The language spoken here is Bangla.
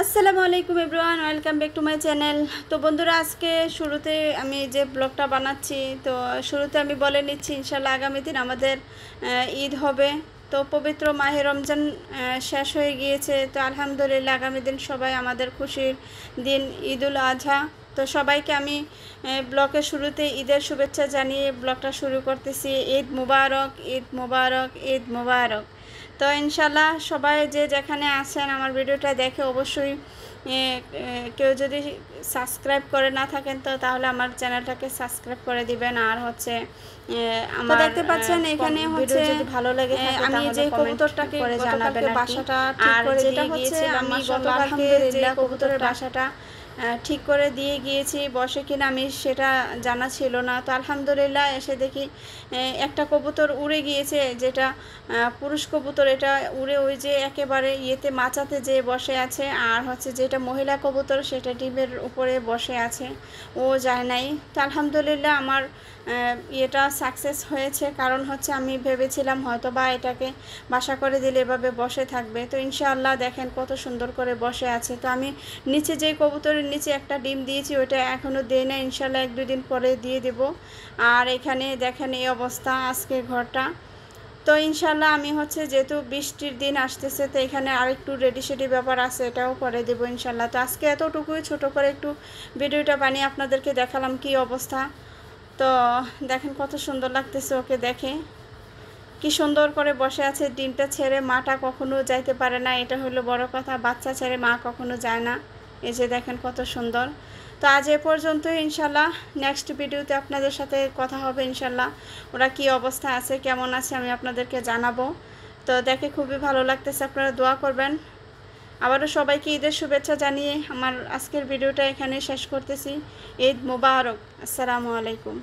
আসসালামু আলাইকুম everyone, welcome back to my channel. তো বন্ধুরা, আজকে শুরুতে আমি যে ব্লগটা বানাচ্ছি, তো শুরুতে আমি বলে নিচ্ছি ইনশাল্লাহ আগামী দিন আমাদের ঈদ হবে। তো পবিত্র মাহে রমজান শেষ হয়ে গিয়েছে। তো আলহামদুলিল্লাহ আগামী দিন সবাই আমাদের খুশির দিন ঈদুল আজহা। তো সবাইকে আমি ব্লগের শুরুতে ঈদের শুভেচ্ছা জানিয়ে ব্লগটা শুরু করতেছি। ঈদ মুবারক, ঈদ মুবারক, ঈদ মুবারক। তো ইনশাল্লাহ সবাই যে যেখানে আছেন আমার ভিডিওটা দেখে অবশ্যই কেউ যদি সাবস্ক্রাইব করে না থাকেন তো তাহলে আমার চ্যানেলটাকে সাবস্ক্রাইব করে দিবেন। আর হচ্ছে আমার দেখতে পাচ্ছেন এখানে হচ্ছে যদি ভালো লাগে আমি যে কবুতরটাকে জানাবেন বাসাটা ঠিক করে দিয়ে গিয়েছি। আমি গতকালকে যে কবুতরের বাসাটা ঠিক করে দিয়ে গিয়েছি, বসে কিনা আমি সেটা জানা ছিল না। তো আলহামদুলিল্লাহ এসে দেখি একটা কবুতর উড়ে গিয়েছে, যেটা পুরুষ কবুতর, এটা উড়ে ওই যে একেবারে ইয়েতে মাচাতে যে বসে আছে। আর হচ্ছে যেটা মহিলা কবুতর সেটা ডিমের উপরে বসে আছে, ও যায় নাই। তো আলহামদুলিল্লাহ আমার এটা সাকসেস হয়েছে, কারণ হচ্ছে আমি ভেবেছিলাম হয়তো বা এটাকে বাসা করে দিলে এভাবে বসে থাকবে। তো ইনশাআল্লাহ দেখেন কত সুন্দর করে বসে আছে। তো আমি নিচে যে কবুতরের নিচে একটা ডিম দিয়েছি ওইটা এখনও দেই না, ইনশাআল্লাহ 1-2 দিন পরে দিয়ে দেব। আর এখানে দেখেন এই অবস্থা আজকের ঘরটা। তো ইনশাআল্লাহ আমি হচ্ছে যেহেতু বৃষ্টির দিন আসতেছে, তো এখানে আরেকটু রেডি সেডি ব্যাপার আছে, এটাও করে দেবো ইনশাআল্লাহ। তো আজকে এতটুকুই ছোট করে একটু ভিডিওটা বানিয়ে আপনাদেরকে দেখালাম কি অবস্থা। তো দেখেন কত সুন্দর লাগতেছে ওকে দেখে, কি সুন্দর করে বসে আছে। ডিমটা ছেড়ে মাটা কখনো যাইতে পারে না, এটা হলো বড় কথা। বাচ্চা ছেড়ে মা কখনো যায় না। এই যে দেখেন কত সুন্দর। তো আজ এ পর্যন্তই, ইনশাল্লাহ নেক্সট ভিডিওতে আপনাদের সাথে কথা হবে ইনশাল্লাহ। ওরা কি অবস্থা আছে, কেমন আছে আমি আপনাদেরকে জানাবো। তো দেখে খুবই ভালো লাগতেছে, আপনারা দোয়া করবেন। আবারও সবাইকে ঈদের শুভেচ্ছা জানিয়ে আমার আজকের ভিডিওটা এখানে শেষ করতেছি। ঈদ মুবারক, আসসালামু আলাইকুম।